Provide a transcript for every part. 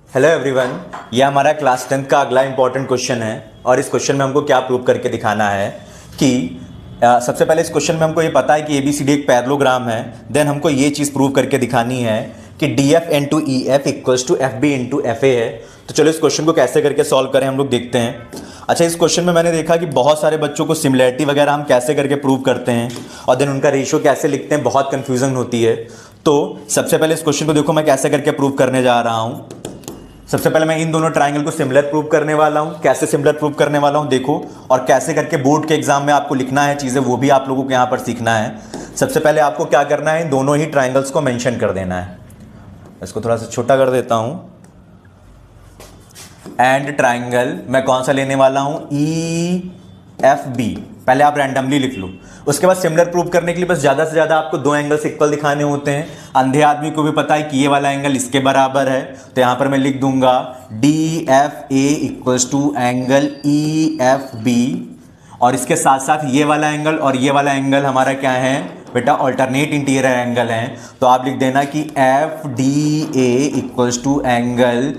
Hello everyone, ये हमारा class 10th का अगला इंपॉर्टेंट क्वेश्चन है और इस क्वेश्चन में हमको क्या प्रूव करके दिखाना है कि सबसे पहले इस क्वेश्चन में हमको ये पता है कि ABCD एक पैरेललोग्राम है। देन हमको ये चीज़ प्रूव करके दिखानी है कि DF into EF equals to FB into FA है। तो चलो इस क्वेश्चन को कैसे करके सॉल्व करें हम लोग देखते हैं। अच्छा, इस क्वेश्चन में मैंने देखा कि बहुत सारे बच्चों को सिमिलैरिटी वगैरह हम कैसे करके प्रूव करते हैं और देन उनका रेशियो कैसे लिखते हैं, बहुत कन्फ्यूजन होती है। तो सबसे पहले इस क्वेश्चन को देखो मैं कैसे करके प्रूव करने जा रहा हूँ। सबसे पहले मैं इन दोनों ट्रायंगल को सिमिलर प्रूव करने वाला हूं। कैसे सिमिलर प्रूव करने वाला हूं देखो, और कैसे करके बोर्ड के एग्जाम में आपको लिखना है चीजें, वो भी आप लोगों को यहां पर सीखना है। सबसे पहले आपको क्या करना है, इन दोनों ही ट्रायंगल्स को मेंशन कर देना है। इसको थोड़ा सा छोटा कर देता हूं। एंड ट्रायंगल मैं कौन सा लेने वाला हूं, EFB। पहले आप रैंडमली लिख लो, उसके बाद सिमिलर प्रूव करने के लिए बस ज्यादा से ज्यादा आपको दो एंगल्स इक्वल दिखाने होते हैं। अंधे आदमी को भी पता है कि ये वाला एंगल इसके बराबर है, तो यहां पर मैं लिख दूंगा DFA equals to angle EFB। और इसके साथ साथ ये वाला एंगल और ये वाला एंगल हमारा क्या है बेटा, ऑल्टरनेट इंटीरियर एंगल है। तो आप लिख देना कि FDA equals to angle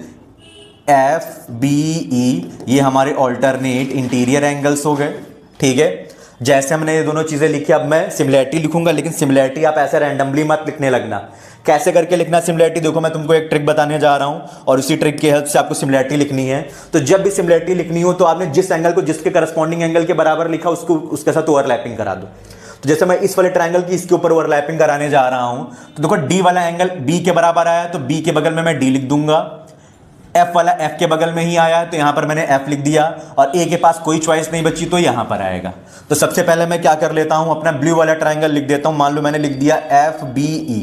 FBE। ये हमारे ऑल्टरनेट इंटीरियर एंगल्स हो गए। ठीक है, जैसे हमने ये दोनों चीजें लिखी, अब मैं सिमिलैरिटी लिखूंगा, लेकिन सिमिलैरिटी आप ऐसे रैंडमली मत लिखने लगना। कैसे करके लिखना सिमिलैरिटी देखो, मैं तुमको एक ट्रिक बताने जा रहा हूं और उसी ट्रिक की हेल्प से आपको सिमिलैरिटी लिखनी है। तो जब भी सिमिलैरिटी लिखनी हो तो आपने जिस एंगल को जिसके करस्पॉन्डिंग एंगल के बराबर लिखा उसको उसके साथ ओवरलैपिंग करा दो। तो जैसे मैं इस वाले ट्रायंगल की इसके ऊपर ओवरलैपिंग कराने जा रहा हूं, तो देखो D वाला एंगल B के बराबर आया तो B के बगल में मैं D लिख दूंगा। F वाला F के बगल में ही आया तो यहां पर मैंने F लिख दिया, और A के पास कोई चॉइस नहीं बची तो यहां पर आएगा। तो सबसे पहले मैं क्या कर लेता हूं, अपना ब्लू वाला ट्रायंगल लिख देता हूं। मान लो मैंने लिख दिया FBE।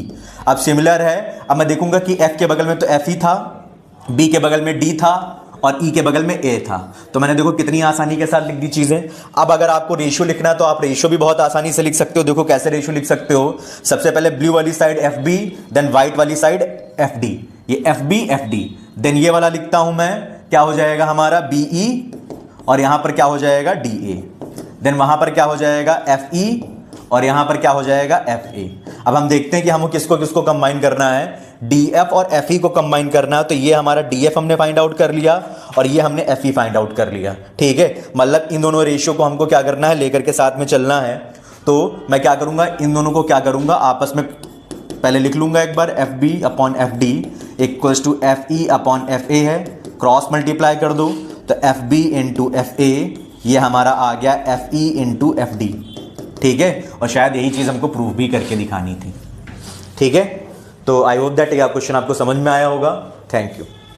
अब सिमिलर है, अब मैं देखूंगा कि F के बगल में तो F ही था, B के बगल में D था और E के बगल में A था। तो मैंने देखो कितनी आसानी के साथ लिख दी चीजें। अब अगर आपको रेशियो लिखना है तो आप रेशियो भी बहुत आसानी से लिख सकते हो। देखो कैसे रेशियो लिख सकते हो। सबसे पहले ब्लू वाली साइड FB, देन व्हाइट वाली साइड FD। ये FB FD, देन ये वाला लिखता हूं मैं, क्या हो जाएगा हमारा BE, और यहां पर क्या हो जाएगा DA। देन वहां पर क्या हो जाएगा FE, और यहां पर क्या हो जाएगा FA। अब हम देखते हैं कि हमको किसको किसको कंबाइन करना है, DF और FE को कंबाइन करना है। तो ये हमारा DF हमने फाइंड आउट कर लिया और ये हमने FE फाइंड आउट कर लिया। ठीक है, मतलब इन दोनों रेशियो को हमको क्या करना है, लेकर के साथ में चलना है। तो मैं क्या करूंगा, इन दोनों को क्या करूंगा, आपस में पहले लिख लूंगा एक बार, FB upon FD equals to FE upon FA है। क्रॉस मल्टीप्लाई कर दो तो FB इंटू FA, ये हमारा आ गया FE इंटू FD। ठीक है, और शायद यही चीज़ हमको प्रूव भी करके दिखानी थी। ठीक है, तो आई होप दैट यह क्वेश्चन आपको समझ में आया होगा। Thank you.